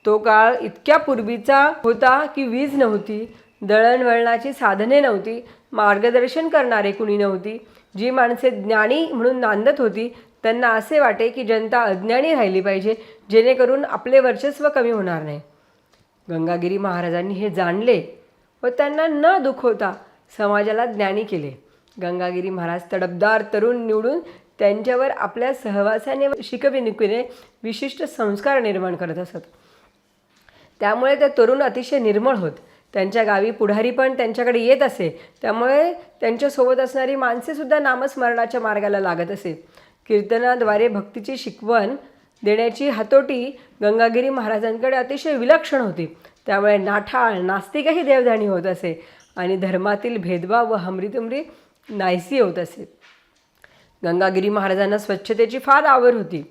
तो काळ इतक्या पूर्वीचा होता की वीज नव्हती, दळणवळणाची साधने नव्हती, मार्गदर्शन करणारे कुणी नव्हती. जी माणसे ज्ञानी म्हणून नांदत होती त्यांना असे वाटे की जनता अज्ञानी राहिली पाहिजे, जेणेकरून आपले वर्चस्व कमी होणार नाही. गंगागिरी महाराजांनी हे जाणले व त्यांना न दुखवता समाजाला ज्ञानी केले. गंगागिरी महाराज तडफदार तरुण निवडून त्यांच्यावर आपल्या सहवासाने शिकवणुकीने विशिष्ट संस्कार निर्माण करत असत. त्यामुळे ते तरुण अतिशय निर्मळ होत. त्यांच्या गावी पुढारी पण त्यांच्याकडे येत असे, त्यामुळे त्यांच्यासोबत असणारी माणसेसुद्धा नामस्मरणाच्या मार्गाला लागत असे. कीर्तनाद्वारे भक्तीची शिकवण देण्याची हातोटी गंगागिरी महाराजांकडे अतिशय विलक्षण होती. त्यामुळे नाठाळ नास्तिकही देवधानी होत असे आणि धर्मातील भेदभाव व हमरीतुमरी नाहीसी होत असे. गंगागिरी महाराजांना स्वच्छतेची फार आवड होती.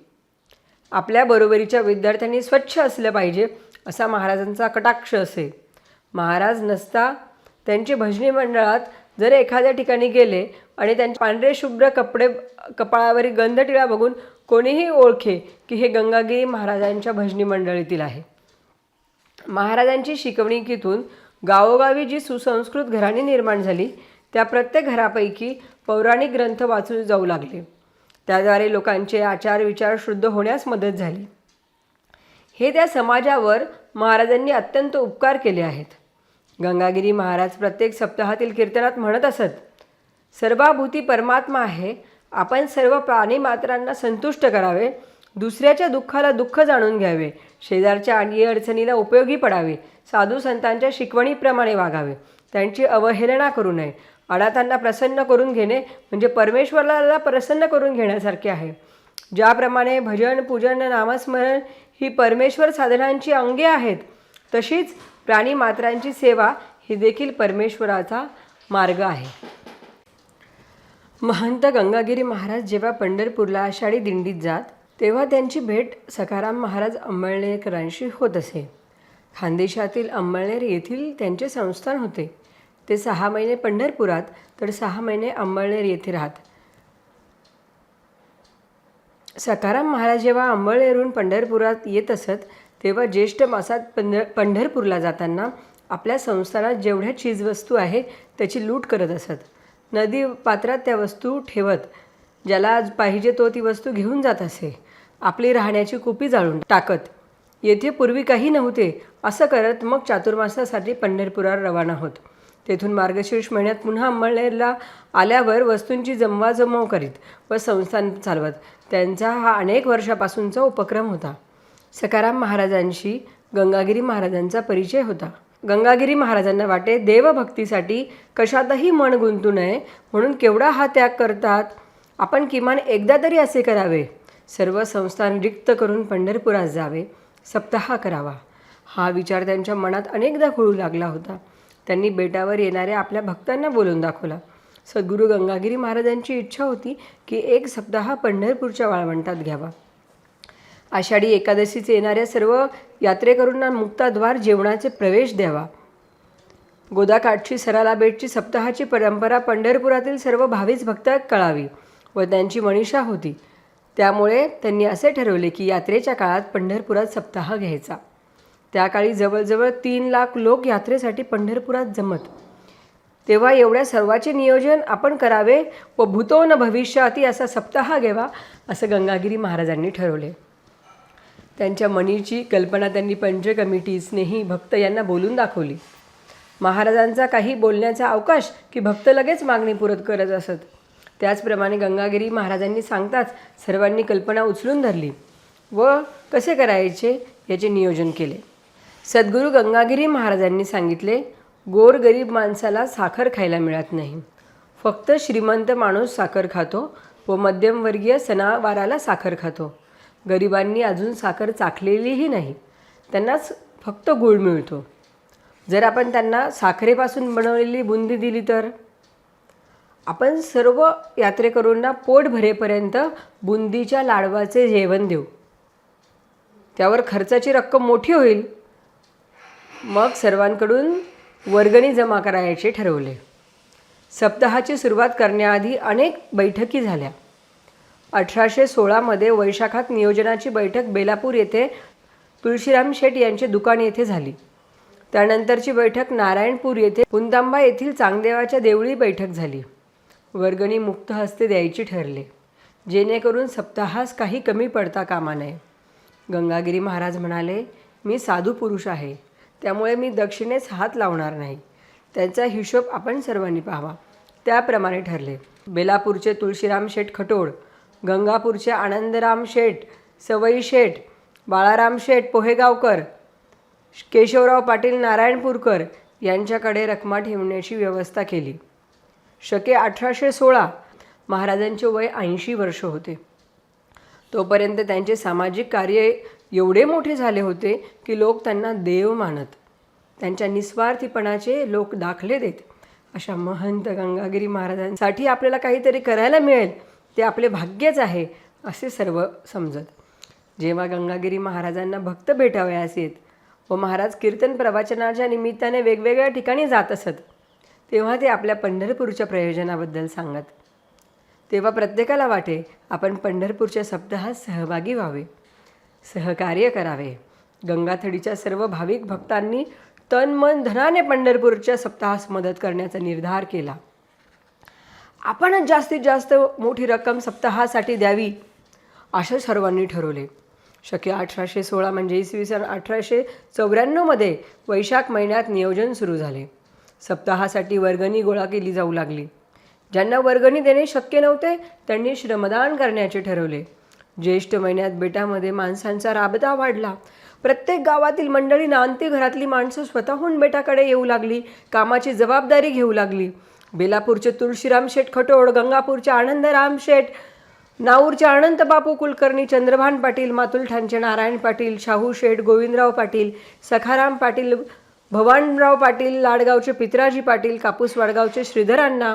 आपल्या बरोबरीच्या विद्यार्थ्यांनी स्वच्छ असलं पाहिजे असा महाराजांचा कटाक्ष असे. महाराज नसता त्यांची भजनी मंडळात जर एखाद्या ठिकाणी गेले आणि त्यांचे पांढरे शुभ्र कपडे कपाळावरील गंधटिळा बघून कोणीही ओळखे की हे गंगागिरी महाराजांच्या भजनी मंडळीतील आहे. महाराजांची शिकवणुकीतून गावोगावी जी सुसंस्कृत घराणी निर्माण झाली त्या प्रत्येक घरापैकी पौराणिक ग्रंथ वाचू जाऊ लागले. त्याद्वारे लोकांचे आचार विचार शुद्ध होण्यास मदत झाली. हे त्या समाजावर महाराजांनी अत्यंत उपकार केले आहेत. गंगागिरी महाराज प्रत्येक सप्ताहातील कीर्तनात म्हणत असत, सर्वाभूती परमात्मा आहे, आपण सर्व प्राणीमात्रांना संतुष्ट करावे, दुसऱ्याच्या दुःखाला दुःख जाणून घ्यावे, शेजारच्या अडीअडचणीला उपयोगी पडावे, साधू संतांच्या शिकवणीप्रमाणे वागावे, त्यांची अवहेलना करू नये. अनाथांना प्रसन्न करून घेणे म्हणजे परमेश्वराला प्रसन्न करून घेण्यासारखे आहे. ज्याप्रमाणे भजन पूजन नामस्मरण ही परमेश्वर साधनांची अंगे आहेत, तशीच प्राणीमात्रांची सेवा ही देखील परमेश्वराचा मार्ग आहे. महंत गंगागिरी महाराज जेव्हा पंढरपूरला आषाढी दिंडीत जात तेव्हा त्यांची भेट सखाराम महाराज अंमळनेरकरांशी होत असे. खानदेशातील अंमळनेर येथील त्यांचे संस्थान होते. ते 6 महिने पंढरपुरात तर 6 महिने अंमळनेर येथे राहत. सखाराम महाराज जेव्हा अंमळनेरहून पंढरपुरात येत असत तेव्हा ज्येष्ठ मासात पंढरपूरला जाताना आपल्या संस्थानात जेवढ्या चीजवस्तू आहे त्याची लूट करत असत. नदी पात्रात त्या वस्तू ठेवत ज्याला पाहिजे तो ती वस्तू घेऊन जात असे. आपली राहण्याची कुपी जाळून टाकत. येथे पूर्वी काही नव्हते असं करत मग चातुर्मासासाठी पंढरपुरावर रवाना होत. तेथून मार्गशीर्ष महिन्यात पुन्हा अंमळनेरला आल्यावर वस्तूंची जमवाजमव करीत व संस्थान चालवत. त्यांचा हा अनेक वर्षापासूनचा उपक्रम होता. सखाराम महाराजांशी गंगागिरी महाराजांचा परिचय होता. गंगागिरी महाराजांना वाटे देवभक्तीसाठी कशातही मन गुंतू नये म्हणून केवढा हा त्याग करतात. आपण किमान एकदा तरी असे करावे. सर्व संस्थान रिक्त करून पंढरपुरात जावे, सप्ताह करावा. हा विचार त्यांच्या मनात अनेकदा खुळू लागला होता. त्यांनी बेटावर येणाऱ्या आपल्या भक्तांना बोलून दाखवला. सद्गुरू गंगागिरी महाराजांची इच्छा होती की 1 सप्ताह पंढरपूरच्या वाळवंटात घ्यावा. आषाढी एकादशीचे येणाऱ्या सर्व यात्रेकरूंना मुक्ताद्वार जेवणाचे प्रवेश द्यावा. गोदाकाठची सराला बेटची सप्ताहाची परंपरा पंढरपुरातील सर्व भाविक भक्तांत कळावी व त्यांची मनीषा होती. त्यामुळे त्यांनी असे ठरवले की यात्रेच्या काळात पंढरपुरात सप्ताह घ्यायचा. त्या काळी जवळजवळ 3 लाख लोक यात्रेसाठी पंढरपुरात जमत. तेव्हा एवढ्या सर्वाचे नियोजन आपण करावे व भूतो न भविष्याती असा सप्ताह घ्यावा असं गंगागिरी महाराजांनी ठरवले. त्यांच्या मनीची कल्पना त्यांनी पंच कमिटी, स्नेही, भक्त यांना बोलून दाखवली. महाराजांचा काही बोलण्याचा अवकाश की भक्त लगेच मागणी पुरत करत असत. त्याचप्रमाणे गंगागिरी महाराजांनी सांगताच सर्वांनी कल्पना उचलून धरली व कसे करायचे याचे नियोजन केले. सद्गुरू गंगागिरी महाराजांनी सांगितले, गोरगरीब माणसाला साखर खायला मिळत नाही. फक्त श्रीमंत माणूस साखर खातो व मध्यमवर्गीय सणावाराला साखर खातो. गरिबांनी अजून साखर चाखलेलीही नाही, त्यांनाच फक्त गूळ मिळतो. जर आपण त्यांना साखरेपासून बनवलेली बुंदी दिली तर आपण सर्व यात्रेकरूंना पोट भरेपर्यंत बुंदीच्या लाडवाचे जेवण देऊ. त्यावर खर्चाची रक्कम मोठी होईल. मग सर्वांकडून वर्गणी जमा करायचे ठरवले. सप्ताहाची सुरुवात करण्याआधी अनेक बैठकी झाल्या. 1816 मध्ये वैशाखात नियोजनाची बैठक बेलापूर येथे तुळशीराम शेठ यांचे दुकान येथे झाली. त्यानंतरची बैठक नारायणपूर येथे पुंतांबा येथील चांगदेवाच्या देवळी बैठक झाली. वर्गणी मुक्त हस्ते द्यायची ठरले, जेणेकरून सप्ताहास काही कमी पडता कामा नये. गंगागिरी महाराज म्हणाले, मी साधू पुरुष आहे, त्यामुळे मी दक्षिणेस हात लावणार नाही. त्यांचा हिशोब आपण सर्वांनी पाहावा. त्याप्रमाणे ठरले. बेलापूरचे तुळशीराम शेठ खटोड, गंगापूरचे आनंदराम शेठ, सवई शेठ, बाळाराम शेठ पोहेगावकर, केशवराव पाटील नारायणपूरकर यांच्याकडे रकमा ठेवण्याची व्यवस्था केली. शके 1816 महाराजांचे वय 80 वर्ष होते. तोपर्यंत त्यांचे सामाजिक कार्य एवढे मोठे झाले होते की लोक त्यांना देव मानत. त्यांच्या निस्वार्थीपणाचे लोक दाखले देत. अशा महंत गंगागिरी महाराजांसाठी आपल्याला काहीतरी करायला मिळेल ते आपले भाग्यच आहे असे सर्व समजत. जेव्हा गंगागिरी महाराजांना भक्त भेटावयास येत व महाराज कीर्तन प्रवचनाच्या निमित्ताने वेगवेगळ्या ठिकाणी जात असत, तेव्हा ते आपल्या पंढरपूरच्या प्रयोजनाबद्दल सांगत. तेव्हा प्रत्येकाला वाटे आपण पंढरपूरच्या सप्ताहात सहभागी व्हावे, सहकार्य करावे. गंगाथडीच्या सर्व भाविक भक्तांनी तन मन धनाने पंढरपूरच्या सप्ताहास मदत करण्याचा निर्धार केला. आपणच जास्तीत जास्त मोठी रक्कम सप्ताहासाठी द्यावी असे सर्वांनी ठरवले. शके 1816 म्हणजे इसवी सन 1894 वैशाख महिन्यात नियोजन सुरू झाले. सप्ताहासाठी वर्गणी गोळा केली जाऊ लागली. ज्यांना वर्गणी देणे शक्य नव्हते त्यांनी श्रमदान करण्याचे ठरवले. ज्येष्ठ महिन्यात बेटामध्ये माणसांचा राबता वाढला. प्रत्येक गावातील मंडळी नांती घरातली माणसं स्वतःहून बेटाकडे येऊ लागली, कामाची जबाबदारी घेऊ लागली. बेलापूरचे तुळशीराम शेठ खटोड, गंगापूरचे आनंदराम शेठ, नाऊरचे अनंत बापू कुलकर्णी, चंद्रभान पाटील, मातुलठाणचे नारायण पाटील, शाहू शेठ, गोविंदराव पाटील, सखाराम पाटील, भवानराव पाटील, लाडगावचे पित्राजी पाटील, कापूस वाडगावचे श्रीधर अण्णा,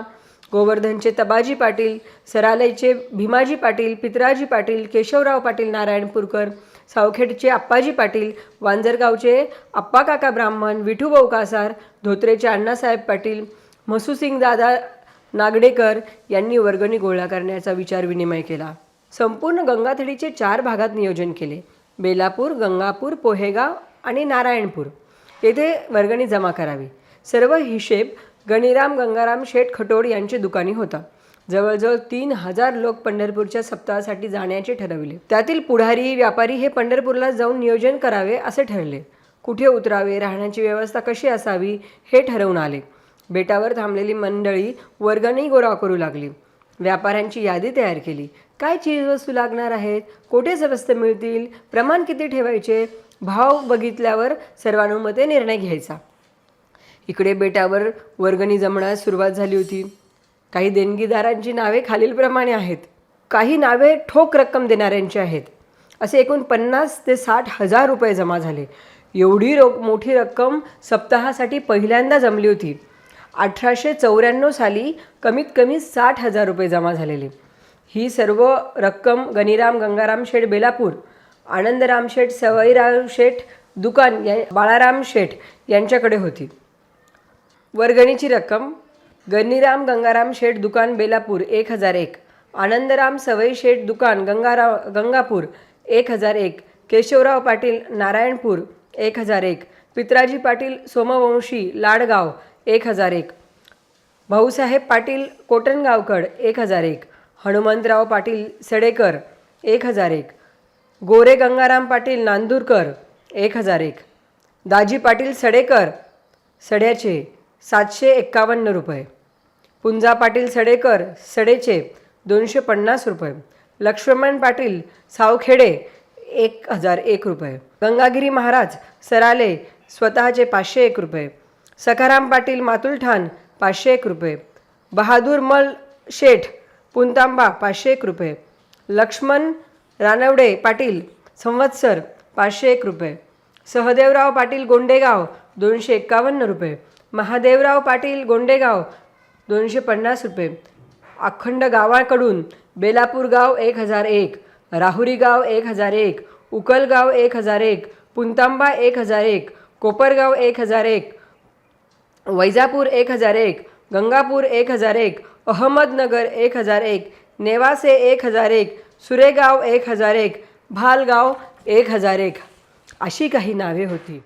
गोवर्धनचे तबाजी पाटील, सरालईचे भीमाजी पाटील, पित्राजी पाटील, केशवराव पाटील नारायणपूरकर, सावखेडचे आप्पाजी पाटील, वांजरगावचे आप्पा काका ब्राह्मण, विठूभाऊ कासार, धोत्रेचे अण्णासाहेब पाटील, म्हसूसिंग दादा नागडेकर यांनी वर्गणी गोळा करण्याचा विचार विनिमय केला. संपूर्ण गंगाथडीचे 4 भागात नियोजन केले. बेलापूर, गंगापूर, पोहेगाव आणि नारायणपूर येथे वर्गणी जमा करावी. सर्व हिशेब गणिराम गंगाराम शेठ खटोड यांचे दुकानी होता. जवळजवळ 3000 लोक पंढरपूरच्या सप्ताहासाठी जाण्याचे ठरविले. त्यातील पुढारी व्यापारी हे पंढरपूरला जाऊन नियोजन करावे असे ठरले. कुठे उतरावे, राहण्याची व्यवस्था कशी असावी हे ठरवून आले. बेटावर थांबलेली मंडळी वर्गणी गोळा करू लागली. व्यापाऱ्यांची यादी तयार केली. काय चीजवस्तू लागणार आहेत, कोठे स्वस्त मिळतील, प्रमाण किती ठेवायचे, भाव बघितल्यावर सर्वानुमते निर्णय घ्यायचा. इकडे बेटावर वर्गणी जमण्यास सुरुवात झाली होती. काही देणगीदारांची नावे खालीलप्रमाणे आहेत. काही नावे ठोक रक्कम देणाऱ्यांची आहेत. असे एकूण 50 ते 60 हजार रुपये जमा झाले. एवढी मोठी रक्कम सप्ताहासाठी पहिल्यांदा जमली होती. 1894 साली कमीत कमी 60,000 रुपये जमा झालेले. ही सर्व रक्कम गणिराम गंगाराम शेठ बेलापूर, आनंदराम शेठ, सवईराव शेठ दुकान, बाळाराम शेठ यांच्याकडे होती. वर्गणीची रक्कम: गणिराम गंगाराम शेठ दुकान बेलापूर 1001, आनंदराम सवई शेठ दुकान गंगापूर 1001, केशवराव पाटील नारायणपूर 1001, पित्राजी पाटील सोमवंशी लाडगाव 1001, भाऊसाहेब पाटील कोटणगावकड 1001, हनुमंतराव पाटील सडेकर 1001, गोरे गंगाराम पाटील नांदूरकर 1001, दाजी पाटील सडेकर सड्याचे 751 रुपये, पुंजा पाटील सडेकर सडेचे 250 रुपये, लक्ष्मण पाटील सावखेडे 1001 रुपये, गंगागिरी महाराज सराले स्वतःचे 501 रुपये, सखाराम पाटील मातुलठाण 501 रुपये, बहादूर मल शेठ पुंतांबा 501 रुपये, लक्ष्मण रानवडे पाटील संवत्सर 501 रुपये, सहदेवराव पाटील गोंडेगाव 251 रुपये, महादेवराव पाटील गोंडेगाव 250 रुपये, अखंड गावाकडून बेलापूर गाव 1001, राहुरी गाव 1001, उकलगाव 1001, पुंतांबा 1001, कोपरगाव 1001, वैजापूर 1001, गंगापूर 1001, अहमदनगर 1001, नेवासे 1001, सुरेगाव 1001, भालगाव 1001. अशी काही नावे होती.